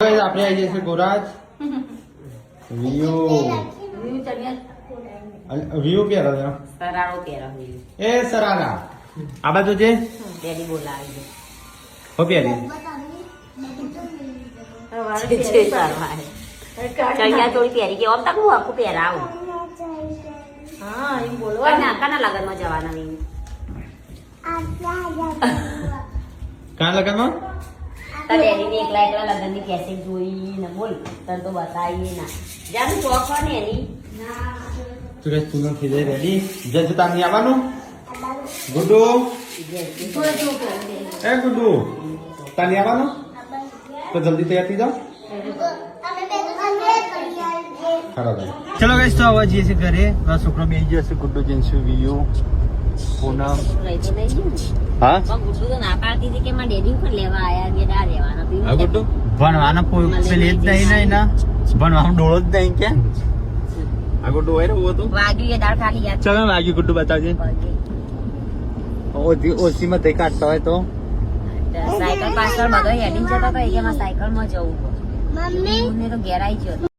આપણે આવી જશે ગોરાજ વ્યૂ વ્યૂ કે રહ્યા સરારો પહેરો એ સરારા આ બાજુ છે ડેડી બોલાવી હો પેલી છે સારવાય ચણિયા ચોળી પહેરી કે ઓમ તક હું આખું પહેરાવું હા એમ બોલવા ના કાના લગનમાં જવાના નહીં કાં લગનમાં તો ડેડીને એકલા એકલા લગનની કેસેટ જોઈ ને બોલ તને તો બતાવીએ ના જાનું ચોક હોય ને એની સુરેશ પૂનમ થઈ જાય રેડી જજ તાની આવવાનું ગુડ્ડુ એ ગુડ્ડુ તાની આવવાનું તો જલ્દી તૈયાર થઈ જાઓ ખરાબ ચલો ગાઈસ તો આવા જઈએ છે ઘરે છોકરો બેસી ગયો છે ગુડ્ડુ જેન્સુ વ્યૂ પૂનમ હા ગુડ્ડુ તો ના પાડતી હતી કે મારા ડેડી પણ લેવા આયા કે ના લેવાના હા ગુડ્ડુ ભણવાના પેલી જ નહીં ને એના ભણવાનું ડોળો જ નહીં કે આ ગુડ્ડુ હોય રહ્યું હતું વાગ્યું એ દાળ ખાલી યાદ ચાલો વાગ્યું ગુડ્ડુ બતાવજે ઓછીમાં તે કાઢતા હોય તો સાયકલ પાછળ બધો હેડિંગ જતો હતો કે સાયકલ માં જવું મમ્મી તો ઘેર આવી ગયો